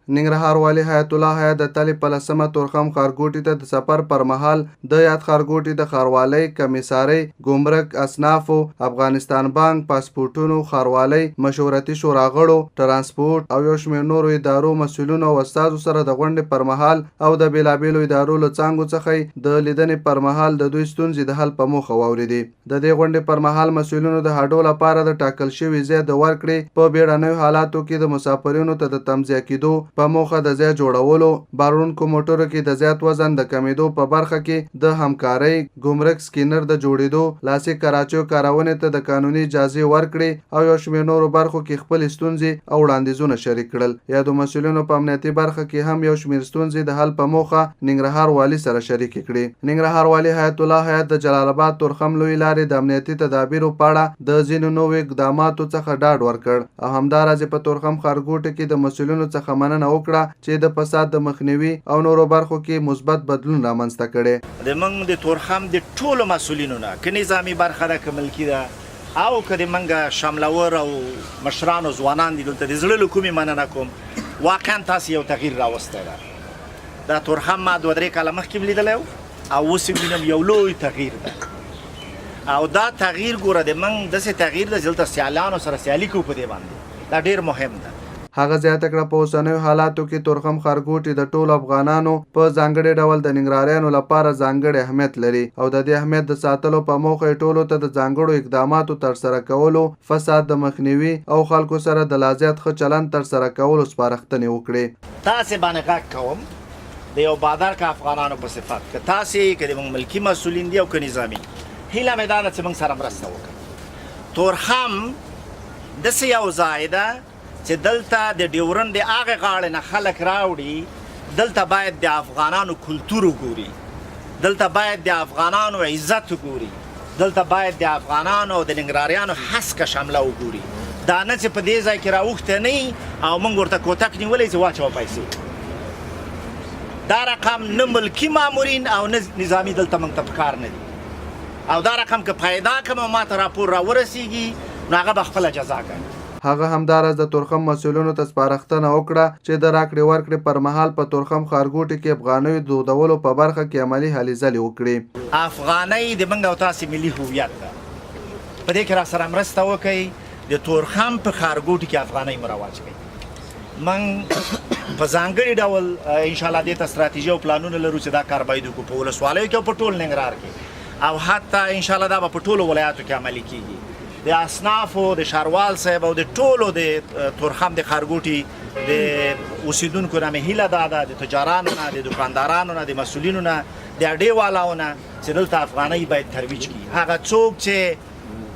ننګرهار والي حیات الله حیا د تلې په 10مه تورخم ښارګوټي ته د سفر پر مهال د یاد ښارګوټي د ښاروالۍ کمیسارۍ ګمرک اصنافو افغانستان بانک پاسپورټونو ښاروالۍ مشورتي شورا غړو ترانسپورټ او یو شمېر نورو ادارو مسؤلینو او استادو سره د غونډې پر مهال او د بیلابیلو ادارو له څانګو څخه د لیدنې پر مهال د دوی ستونزې د حل په موخه واورېدې. د دې غونډې پر مهال مسؤلینو د هډو لپاره د ټاکل شوي ځای د ورکړې په بیړنیو حالاتو کې د مسافرینو ته د تمځای کېدو په موخه د ځای جوړولو، بارونکو موټرو کې د زیات وزن د کمیدو په برخه کې د همکارۍ، ګمرک سکینر د جوړېدو، لاسي کراچیو کارونې ته د قانوني اجازې ورکړې او یو شمېر نورو برخو کې خپل ستونزې او وړاندیزونه شریک کړل. یادو مسؤلینو په امنیتي برخه کې هم یو شمېر ستونزې د حل په موخه ننګرهار والي سره شریکې کړې. ننګرهار والي حیات الله حیا د جلال آباد تورخم لوی لارې د امنیتي تدابیرو په اړه د ځینو نوو اقداماتو څخه ډاډ ورکړ او همداراز په تورخم ښارګوټي کې د مسؤلینو څخه مننه وکړه چې د فساد د مخنیوي او نورو برخو کې مثبت بدلون رامنځته کړي. د موږ د تورخم د ټولو مسؤلینو نه که نظامي برخه ده که ملکي ده او که د موږ شاملور او مشران او ځوانان دي دلته د زړه له کومې مننه کوم. واقعا تاسو یو تغییر راوستی ده. دا تورخم ما 2-3 کاله مخکې لیدلی او اوس یې وینم یو لوی تغییر ده او دا تغییر ګوره د موږ داسې تغییر ده چې دلته سیالانو سره سیالي کوو په دې باندې. دا ډېر مهم ده. هغه زیاته کړه په اوسنیو حالاتو کې تورخم ښارګوټي د ټولو افغانانو په ځانګړي ډول د ننګرهاریانو لپاره ځانګړی اهمیت لري او د دې اهمیت د ساتلو په موخه یې ټولو ته د ځانګړو اقداماتو ترسره کولو، فساد د مخنیوي او خلکو سره د لا زیات ښه چلند ترسره کولو سپارښتنې وکړې. تاسې باندې غږ کوم د یو بادار که افغانانو په صفت که تاسې که د موږ ملکي مسؤلین دي او که نظامي، هیله مې دا ده چې موږ سره مرسته وکړو. تورخم داسې یو ځای ده چې دلته د ډیورنډ د هغې غاړې نه خلک راوړي. دلته باید د افغانانو کلتور وګوري، دلته باید د افغانانو عزت وګوري، دلته باید د افغانانو او د ننګرهاریانو هسکه شمله وګوري. دا نه چې په دې ځای کې راوښتی نه او موږ ورته کوتک نیولی چې واچوه پیسې. دا رقم نه ملکي مامورین او نه نظامي دلته موږ ته پکار نه دي او دا رقم که پیدا کړم او ما ته راپور راورسېږي نو هغه به خپله جزا کوي. هغه همداراز د تورخم مسؤلینو ته سپارښتنه وکړه چې د راکړې ورکړې پر مهال په تورخم ښارګوټي کې افغانیو دودولو په برخه کې عملي هلې ځلې وکړي. افغانۍ د موږ او تاسې ملي هویت ده. په دې کې را سره مرسته وکړئ د تورخم په ښارګوټي کې افغانۍ مروج کړئ. موږ په ځانګړي ډول انشاءالله دې ته ستراتیژي او پلانونه لرو چې دا کار باید وکړو په ولسوالیو کې او په ټول ننګرهار کې او حتی انشاءالله دا به په ټولو ولایاتو کې عملي کیږي. د اصنافو د ښاروال صاحب او د ټولو د تورخم د ښارګوټي د اوسیدونکو نه مې هیله دا ده د تجارانو نه د دکاندارانو نه د مسؤلینو نه د اډې والاو نه چې دلته افغانۍ باید ترویج کړي. هغه څوک چې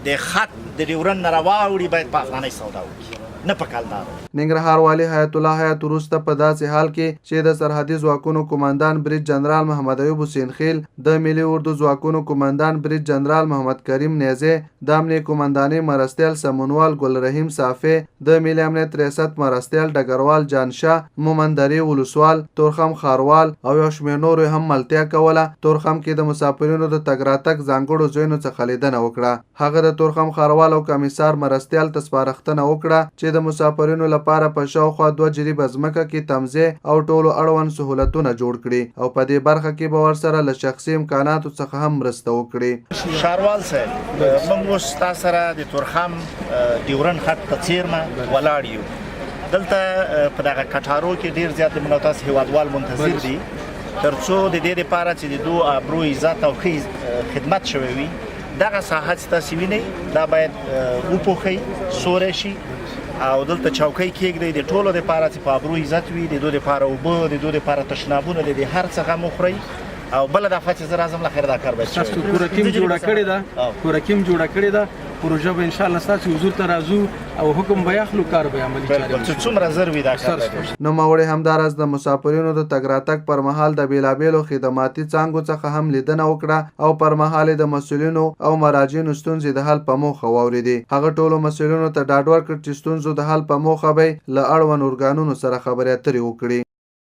د خط د ډیورنډ نه راواوړي باید په افغانۍ سودا وکړي نه په کلدارو. ننګرهار والي حیات الله حیا وروسته په داسې حال کې چې د سرحدي ځواکونو قومندان برید جنرال محمد ایوب حسین خیل، د ملي اردو ځواکونو قومندان برید جنرال محمد کریم نیزه، د امنیه قومندانۍ مرستیال سمونوال ګل رحیم صافی، د ملي امنیت ریاست مرستیال ډګروال جانشاه، مومندري ولسوال، تورخم ښاروال او یو شمېر نورو هم ملتیا کوله. تورخم کې د مسافرینو د تګ راتګ ځانګړو ځایونو څخه لیدنه وکړه. هغه د تورخم ښاروال او کمیسار مرستیال ته سپارښتنه وکړه چې د مسافرینو لپاره په شاوخوا 2 جریبه ځمکه کې تمځای او ټولو اړوند سهولتونه جوړ کړي او په دې برخه کې به ورسره له شخصي امکاناتو څخه هم مرسته وکړي. ښاروال صاحب موږ اوس تاسو سره د تورخم ډیورنډ خط په څیرمه ولاړ یو. دلته په دغه کټارو کې ډېر زیات د موږ تاسو هیوادوال منتظر دي تر څو د دې لپاره چې د دوی ابرو عزت او ښه خدمت شوی وي. دغه ساحه چې تاسو وینئ دا باید وپوښئ، سوری شي او دلته چوکۍ کېږدئ د ټولو دپاره چې په ابرو عزت وي، د دوی دپاره اوبه، د دوی دپاره تشنابونه، د دې هر څه غم وخورئ. او بله دفعه چې زه راځم له خیر دا کار باید شوی. تاسو کورکیم جوړه کړې ده پروژه به انشاءالله ستاسو حضور ته راځو او حکم به اخلو، کار به عملي کړو چې څومره زر وي دا کار باید. نوموړی همداراز د مسافرینو د تګ راتګ پر مهال د بیلابیلو خدماتي څانګو څخه هم لیدنه وکړه او پر مهال د مسؤلینو او مراجعینو ستونزې د حل په موخه واورېدې. هغه ټولو مسؤلینو ته ډاډ ورکړ چې ستونزو د حل په موخه به له اړوند ارګانونو سره خبرې اترې وکړي.